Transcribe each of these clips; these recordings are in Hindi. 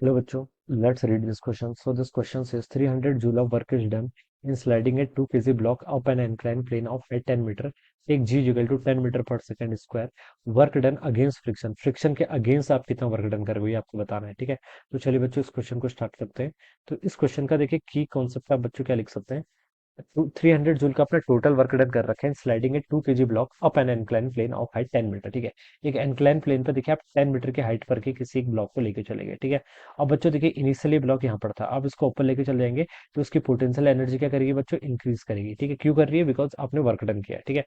Hello बच्चों, let's read this question. So this question says 300 joule of work is done in sliding a 2 kg block up an inclined plane of height 10 meter. Take g equal to 10 metre पर second square. Work done against friction. Friction के अगेंस्ट आप कितना वर्क डन करोगे ये आपको बताना है. ठीक है, तो चलिए बच्चों इस क्वेश्चन को स्टार्ट करते हैं. तो इस क्वेश्चन का देखिए की कॉन्सेप्ट आप बच्चों क्या लिख सकते हैं. 300 जूल का अपना टोटल वर्क डन कर रखे हैं sliding a 2 kg block up an incline plane of height 10 metre. ठीक है, एक इंक्लाइन प्लेन पर देखिए आप 10 मीटर की हाइट पर के किसी एक ब्लॉक को लेके चले गए. ठीक है, अब बच्चों देखिए इनिशियली ब्लॉक यहाँ पर था, अब इसको ऊपर लेके चले जाएंगे तो उसकी पोटेंशियल एनर्जी क्या करेगी बच्चों, इंक्रीज करेगी. ठीक है, क्यों कर रही है, बिकॉज आपने वर्क डन किया है. ठीक है,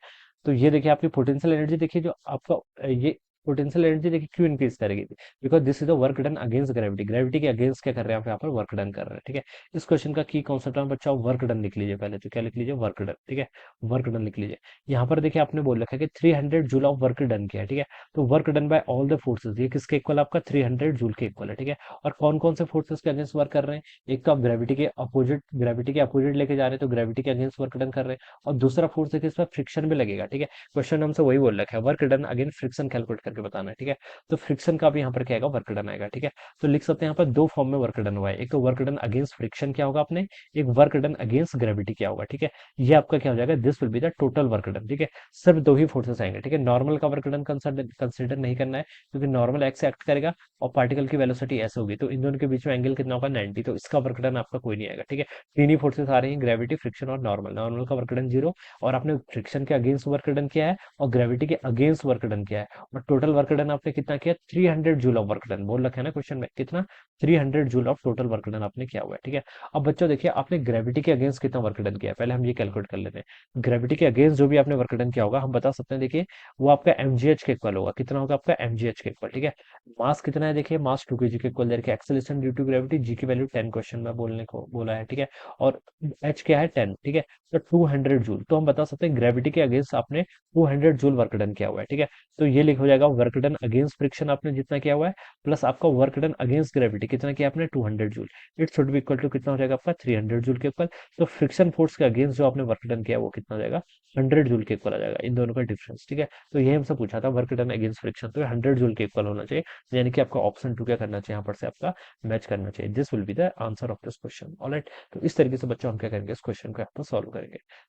तो ये देखिए आपकी पोटेंशियल एनर्जी देखिए जो आपका ये पोटेंशियल एनर्जी देखिए क्यों इंक्रीज करेगी, because this is the work done against gravity. Gravity के अगेंस्ट क्या कर रहे हैं आप यहाँ पर वर्क डन कर रहे हैं. ठीक है, इस क्वेश्चन का की कॉन्सेप्ट है बच्चा वर्क डन लिख लीजिए. पहले तो क्या लिख लीजिए, वर्क डन. ठीक है, वर्क डन लिख लीजिए. यहाँ पर देखिए आपने बोल रखा है कि 300 जूल ऑफ वर्क डन किया है. ठीक है, तो work done by all the forces ये किसके इक्वल, आपका 300 जूल के इक्वल है. ठीक है, और कौन कौन से फोर्सेस के अगेंस्ट वर्क कर रहे हैं, एक तो आप ग्रेविटी के अपोजिट लेके जा रहे हैं तो ग्रेविटी के अगेंस्ट वर्क डन कर रहे हैं, और दूसरा फोर्स देखिए इसमें फ्रिक्शन भी लगेगा. ठीक है, क्वेश्चन हमसे वही बोल रखा है work done against friction calculate करके बताना है. ठीक है, तो फ्रिक्शन का भी यहाँ पर क्या आएगा, वर्क डन आएगा. ठीक है, तो लिख सकते हैं यहाँ पर दो फॉर्म में वर्क डन हुआ है, एक तो वर्क डन अगेंस्ट फ्रिक्शन क्या होगा अपने, एक वर्क डन अगेंस्ट ग्रेविटी क्या होगा. ठीक है, ये आपका क्या हो जाएगा, this will be the total work done. ठीक है, सिर्फ दो ही फोर्सेस आएंगे. ठीक है, नॉर्मल का वर्क डन कंसिडर नहीं करना है क्योंकि नॉर्मल एक्स एक्ट करेगा और पार्टिकल की वेलोसिटी ऐसे होगी, तो इन दोनों के बीच में एंगल कितना होगा, 90, तो इसका वर्क डन आपका कोई नहीं आएगा. ठीक है, तीन ही फोर्सेस आ रही हैं, ग्रेविटी, फ्रिक्शन और नॉर्मल. नॉर्मल का वर्क डन जीरो, और आपने फ्रिक्शन के अगेंस्ट वर्क डन किया है और ग्रेविटी के अगेंस्ट वर्क डन किया है, और टोटल वर्क डन आपने कितना किया, 300 जूल ऑफ वर्क डन बोल रखा है ना क्वेश्चन में, कितना, 300 joule of total work done आपने किया हुआ है. ठीक है, अब बच्चों देखिए आपने ग्रेविटी के अगेंस्ट कितना वर्क डन किया है, पहले हम ये कैलकुलेट कर लेते हैं. ग्रेविटी के अगेंस्ट जो भी आपने वर्क डन किया होगा हम बता सकते हैं, देखिए वो आपका mgh के इक्वल होगा. कितना होगा आपका mgh के इक्वल. ठीक है, मास कितना है, देखिए मास 2 kg के इक्वल दे रखा है. Acceleration due to gravity G की वैल्यू 10 क्वेश्चन में बोलने को बोला है. ठीक है, और h क्या है 10. ठीक है, तो 200 जूल, तो हम बता सकते हैं ग्रेविटी के अगेंस्ट आपने 200 जूल वर्क डन किया हुआ है. ठीक है, तो ये लिख हो जाएगा वर्क डन अगेंस्ट फ्रिक्शन आपने जितना किया हुआ है प्लस आपका वर्क डन अगेंस्ट ग्रेविटी कितना किया आपने, 200 joule. It should be equal to कितना हो जाएगा आपका, 300 जूल के इक्वल. तो फ्रिक्शन फोर्स के अगेंस्ट जो आपने वर्क डन किया वो कितना हो जाएगा, 100 जूल के इक्वल आ जाएगा, इन दोनों का डिफरेंस. ठीक है, तो ये हमसे पूछा था वर्क डन अगेंस्ट फ्रिक्शन, तो 100 जूल के इक्वल होना चाहिए. यानी कि आपका ऑप्शन टू क्या करना चाहिए, यहाँ पर से आपका मैच करना चाहिए. This will be the answer of this question. Alright, तो इस तरीके से बच्चों हम क्या करेंगे, इस क्वेश्चन को यहाँ पर सॉल्व करेंगे.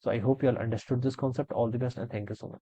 So I hope you all understood this concept. All the best and thank you so much.